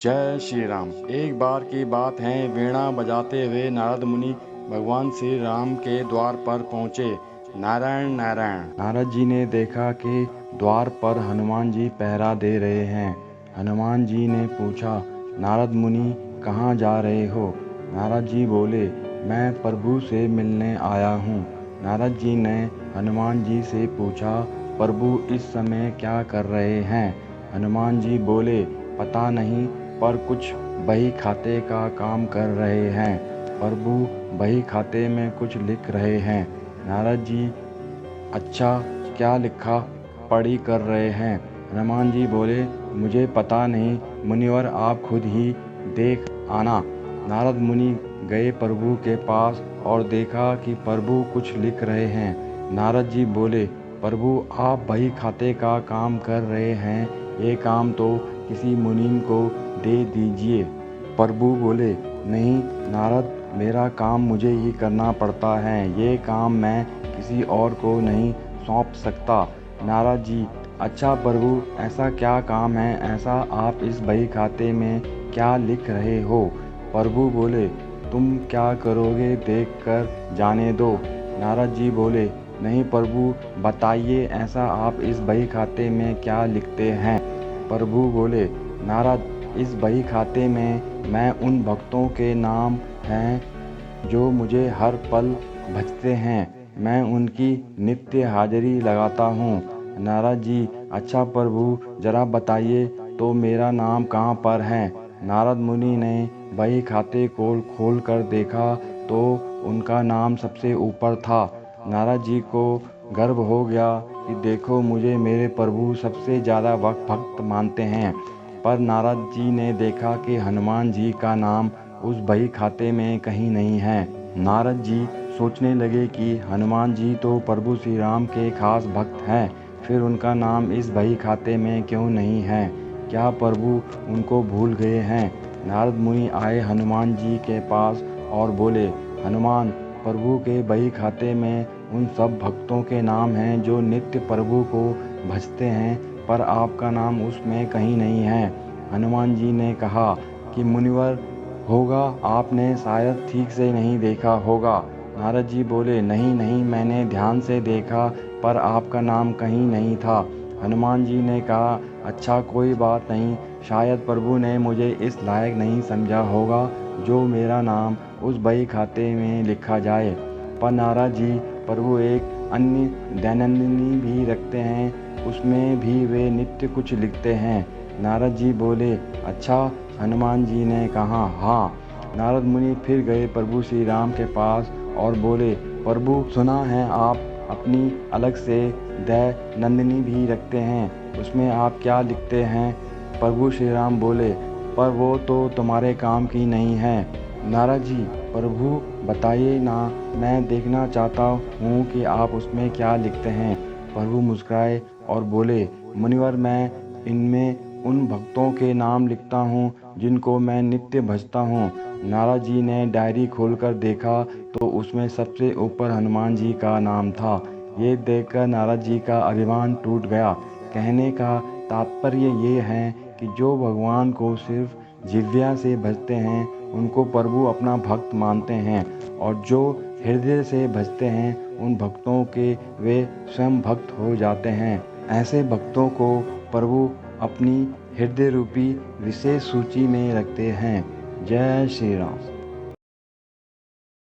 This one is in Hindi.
जय श्री राम। एक बार की बात है, वीणा बजाते हुए नारद मुनि भगवान श्री राम के द्वार पर पहुँचे। नारायण नारायण। नारद जी ने देखा कि द्वार पर हनुमान जी पहरा दे रहे हैं। हनुमान जी ने पूछा, नारद मुनि कहाँ जा रहे हो? नारद जी बोले, मैं प्रभु से मिलने आया हूँ। नारद जी ने हनुमान जी से पूछा, प्रभु इस समय क्या कर रहे हैं? हनुमान जी बोले, पता नहीं, पर कुछ बही खाते का काम कर रहे हैं। प्रभु बही खाते में कुछ लिख रहे हैं। नारद जी, अच्छा, क्या लिखा पढ़ी कर रहे हैं? हनुमान जी बोले, मुझे पता नहीं, मुनिवर आप खुद ही देख आना। नारद मुनि गए प्रभु के पास और देखा कि प्रभु कुछ लिख रहे हैं। नारद जी बोले, प्रभु आप बही खाते का काम कर रहे हैं, ये काम तो किसी मुनीम को दे दीजिए। प्रभु बोले, नहीं नारद, मेरा काम मुझे ही करना पड़ता है, ये काम मैं किसी और को नहीं सौंप सकता। नारद जी, अच्छा प्रभु, ऐसा क्या काम है ऐसा आप इस बही खाते में क्या लिख रहे हो? प्रभु बोले, तुम क्या करोगे देख कर जाने दो। नारद जी बोले, नहीं प्रभु, बताइए ऐसा आप इस बही खाते में क्या लिखते हैं? प्रभु बोले, नारद, इस बही खाते में मैं उन भक्तों के नाम हैं जो मुझे हर पल भजते हैं, मैं उनकी नित्य हाजिरी लगाता हूँ। नारद जी, अच्छा प्रभु, जरा बताइए तो मेरा नाम कहाँ पर है? नारद मुनि ने बही खाते को खोल कर देखा तो उनका नाम सबसे ऊपर था। नारद जी को गर्व हो गया कि देखो, मुझे मेरे प्रभु सबसे ज़्यादा भक्त मानते हैं। पर नारद जी ने देखा कि हनुमान जी का नाम उस बही खाते में कहीं नहीं है। नारद जी सोचने लगे कि हनुमान जी तो प्रभु श्री राम के खास भक्त हैं, फिर उनका नाम इस बही खाते में क्यों नहीं है? क्या प्रभु उनको भूल गए हैं? नारद मुनि आए हनुमान जी के पास और बोले, हनुमान, प्रभु के बही खाते में उन सब भक्तों के नाम हैं जो नित्य प्रभु को भजते हैं, पर आपका नाम उसमें कहीं नहीं है। हनुमान जी ने कहा कि मुनिवर, होगा आपने शायद ठीक से नहीं देखा होगा। नारद जी बोले, नहीं नहीं, मैंने ध्यान से देखा पर आपका नाम कहीं नहीं था। हनुमान जी ने कहा, अच्छा कोई बात नहीं, शायद प्रभु ने मुझे इस लायक नहीं समझा होगा जो मेरा नाम उस बही खाते में लिखा जाए। पर नारद जी, प्रभु एक अन्य दैनंदिनी भी रखते हैं, उसमें भी वे नित्य कुछ लिखते हैं। नारद जी बोले, अच्छा? हनुमान जी ने कहा, हाँ। नारद मुनि फिर गए प्रभु श्री राम के पास और बोले, प्रभु सुना है आप अपनी अलग से दैनंदिनी भी रखते हैं, उसमें आप क्या लिखते हैं? प्रभु श्री राम बोले, पर वो तो तुम्हारे काम की नहीं है। नारद जी, प्रभु बताइए ना, मैं देखना चाहता हूँ कि आप उसमें क्या लिखते हैं। प्रभु मुस्कुराए और बोले, मुनिवर, मैं इनमें उन भक्तों के नाम लिखता हूँ जिनको मैं नित्य भजता हूँ। नारद जी ने डायरी खोलकर देखा तो उसमें सबसे ऊपर हनुमान जी का नाम था। ये देखकर नारद जी का अभिमान टूट गया। कहने का तात्पर्य ये है कि जो भगवान को सिर्फ जिह्वा से भजते हैं उनको प्रभु अपना भक्त मानते हैं, और जो हृदय से भजते हैं उन भक्तों के वे स्वयं भक्त हो जाते हैं। ऐसे भक्तों को प्रभु अपनी हृदय रूपी विशेष सूची में रखते हैं। जय श्री राम।